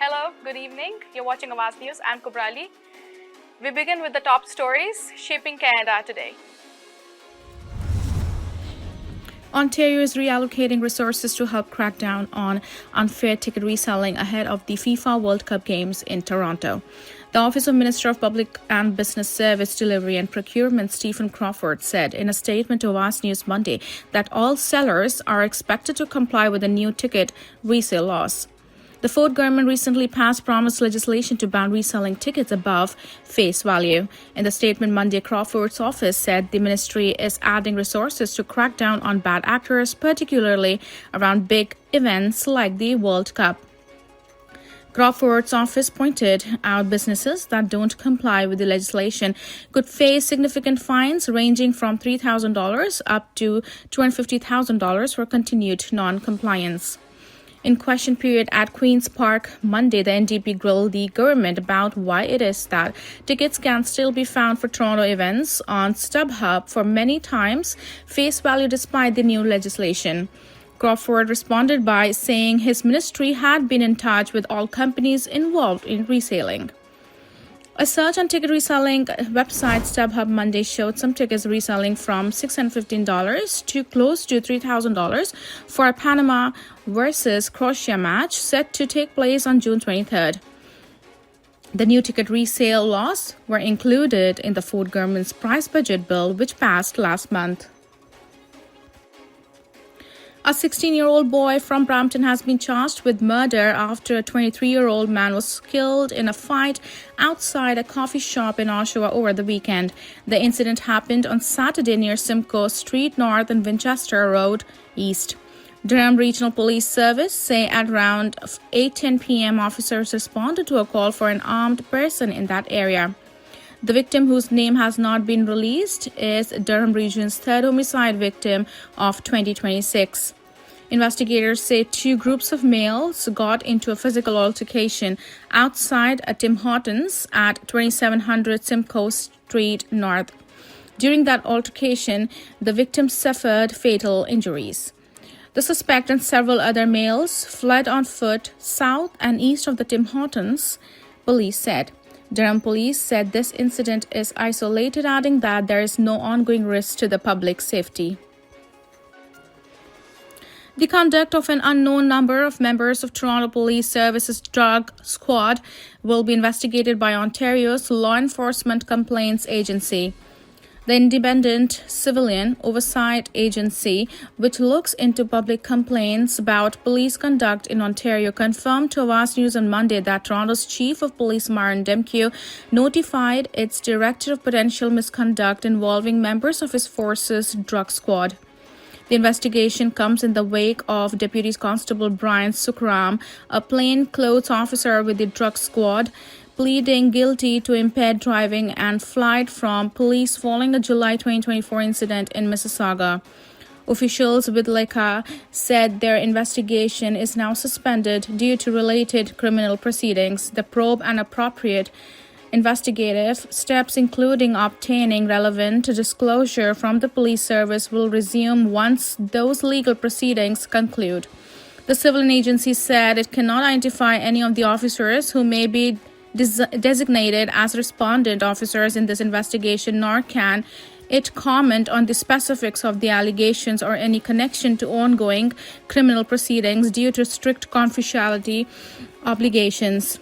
Hello, good evening. You're watching Awaz News. I'm Kubrali. We begin with the top stories shaping Canada today. Ontario is reallocating resources to help crack down on unfair ticket reselling ahead of the FIFA World Cup games in Toronto. The Office of Minister of Public and Business Service Delivery and Procurement, Stephen Crawford, said in a statement to Awaz News Monday that all sellers are expected to comply with the new ticket resale laws. The Ford government recently passed promised legislation to ban reselling tickets above face value. In the statement Monday, Crawford's office said the ministry is adding resources to crack down on bad actors, particularly around big events like the World Cup. Crawford's office pointed out businesses that don't comply with the legislation could face significant fines ranging from $3,000 up to $250,000 for continued non-compliance. In question period at Queen's Park Monday, the NDP grilled the government about why it is that tickets can still be found for Toronto events on StubHub for many times face value despite the new legislation. Crawford responded by saying his ministry had been in touch with all companies involved in reselling. A search on ticket reselling website StubHub Monday showed some tickets reselling from $615 to close to $3,000 for a Panama versus Croatia match set to take place on June 23rd. The new ticket resale laws were included in the Ford government's price budget bill, which passed last month. A 16-year-old boy from Brampton has been charged with murder after a 23-year-old man was killed in a fight outside a coffee shop in Oshawa over the weekend. The incident happened on Saturday near Simcoe Street North and Winchester Road East. Durham Regional Police Service say at around 8:10 p.m. officers responded to a call for an armed person in that area. The victim, whose name has not been released, is Durham Region's third homicide victim of 2026. Investigators say two groups of males got into a physical altercation outside a Tim Hortons at 2700 Simcoe Street North. During that altercation, the victim suffered fatal injuries. The suspect and several other males fled on foot south and east of the Tim Hortons, police said. Durham police said this incident is isolated, adding that there is no ongoing risk to the public safety. The conduct of an unknown number of members of Toronto Police Service's drug squad will be investigated by Ontario's Law Enforcement Complaints Agency. The Independent Civilian Oversight Agency, which looks into public complaints about police conduct in Ontario, confirmed to Awaz News on Monday that Toronto's Chief of Police Marin Demkew notified its Director of potential misconduct involving members of his force's drug squad. The investigation comes in the wake of Deputy Constable Brian Sukram, a plainclothes officer with the drug squad, pleading guilty to impaired driving and flight from police following a July 2024 incident in Mississauga. Officials with LECA said their investigation is now suspended due to related criminal proceedings. The probe and appropriate investigative steps, including obtaining relevant disclosure from the police service, will resume once those legal proceedings conclude. The civilian agency said it cannot identify any of the officers who may be designated as respondent officers in this investigation, nor can it comment on the specifics of the allegations or any connection to ongoing criminal proceedings due to strict confidentiality obligations.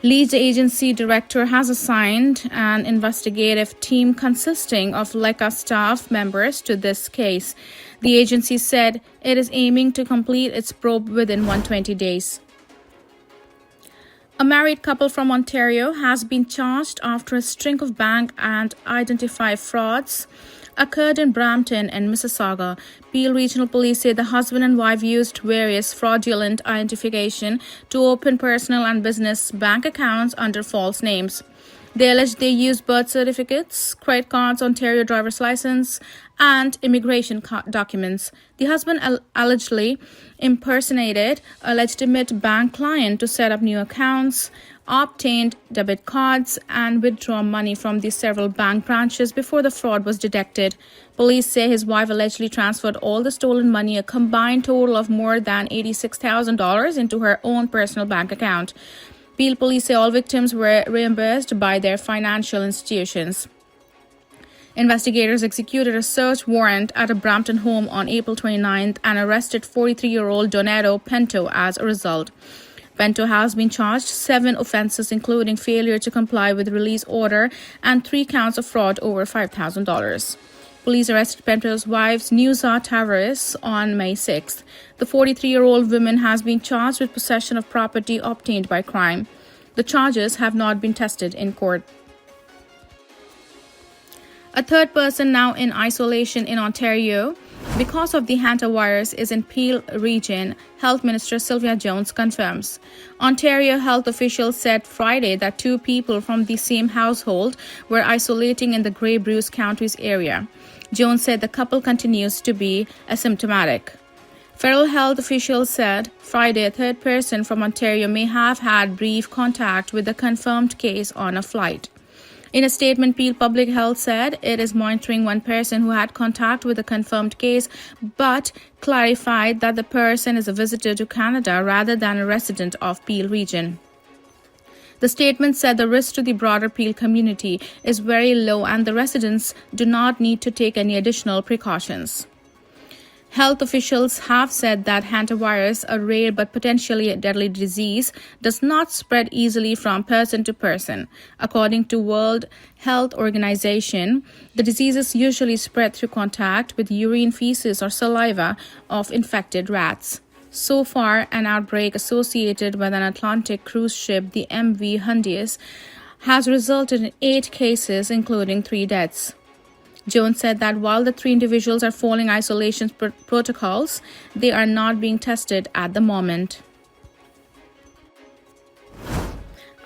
Lead agency director has assigned an investigative team consisting of LECA staff members to this case. The agency said it is aiming to complete its probe within 120 days. A married couple from Ontario has been charged after a string of bank and identity frauds occurred in Brampton and Mississauga. Peel Regional Police say the husband and wife used various fraudulent identification to open personal and business bank accounts under false names. They allege they used birth certificates, credit cards, Ontario driver's license, and immigration documents. The husband allegedly impersonated a legitimate bank client to set up new accounts, obtained debit cards, and withdraw money from the several bank branches before the fraud was detected. Police say his wife allegedly transferred all the stolen money, a combined total of more than $86,000, into her own personal bank account. Peel police say all victims were reimbursed by their financial institutions. Investigators executed a search warrant at a Brampton home on April 29th and arrested 43-year-old Donato Pinto as a result. Pinto has been charged 7 offenses, including failure to comply with release order and 3 counts of fraud over $5,000. Police arrested Pinto's wife, hantavirus, on May 6th. The 43-year-old woman has been charged with possession of property obtained by crime. The charges have not been tested in court. A third person now in isolation in Ontario because of the hantavirus is in Peel region, Health Minister Sylvia Jones confirms. Ontario health officials said Friday that 2 people from the same household were isolating in the Grey Bruce Counties area. Jones said the couple continues to be asymptomatic. Federal health officials said Friday a third person from Ontario may have had brief contact with the confirmed case on a flight. In a statement, Peel Public Health said it is monitoring one person who had contact with a confirmed case, but clarified that the person is a visitor to Canada rather than a resident of Peel region. The statement said the risk to the broader Peel community is very low and the residents do not need to take any additional precautions. Health officials have said that hantavirus, a rare but potentially deadly disease, does not spread easily from person to person. According to World Health Organization, the disease is usually spread through contact with urine, feces, or saliva of infected rats. So far, an outbreak associated with an Atlantic cruise ship, the MV Hondius, has resulted in 8 cases, including 3 deaths. Jones said that while the 3 individuals are following isolation protocols, they are not being tested at the moment.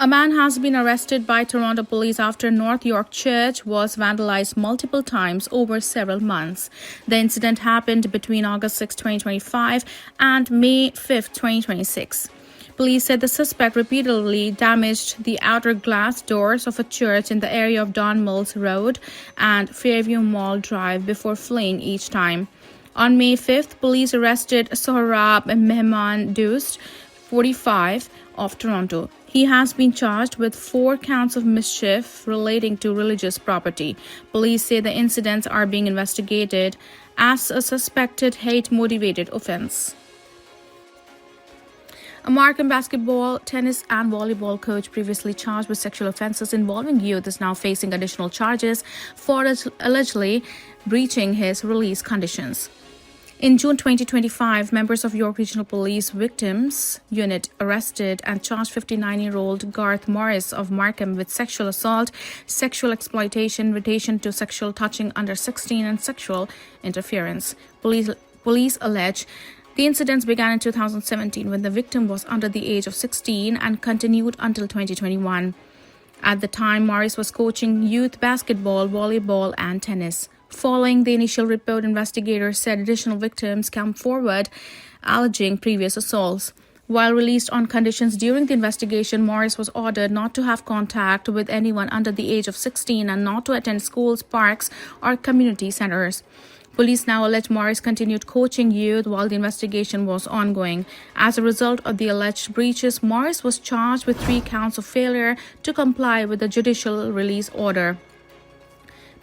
A man has been arrested by Toronto police after North York Church was vandalized multiple times over several months. The incident happened between August 6, 2025 and May 5, 2026. Police said the suspect repeatedly damaged the outer glass doors of a church in the area of Don Mills Road and Fairview Mall Drive before fleeing each time. On May 5th, police arrested Sohrab Mehman Doust, 45, of Toronto. He has been charged with 4 counts of mischief relating to religious property. Police say the incidents are being investigated as a suspected hate-motivated offense. A Markham basketball, tennis, and volleyball coach previously charged with sexual offenses involving youth is now facing additional charges for allegedly breaching his release conditions. In June 2025, members of York Regional Police Victims Unit arrested and charged 59-year-old Garth Morris of Markham with sexual assault, sexual exploitation, invitation to sexual touching under 16, and sexual interference. Police allege the incidents began in 2017 when the victim was under the age of 16 and continued until 2021. At the time, Morris was coaching youth basketball, volleyball, and tennis. Following the initial report, investigators said additional victims came forward alleging previous assaults. While released on conditions during the investigation, Morris was ordered not to have contact with anyone under the age of 16 and not to attend schools, parks, or community centers. Police now allege Morris continued coaching youth while the investigation was ongoing. As a result of the alleged breaches, Morris was charged with 3 counts of failure to comply with the judicial release order.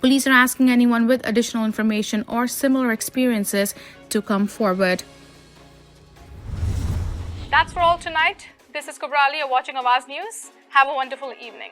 Police are asking anyone with additional information or similar experiences to come forward. That's for all tonight. This is Kubrali. You're watching Awaz News. Have a wonderful evening.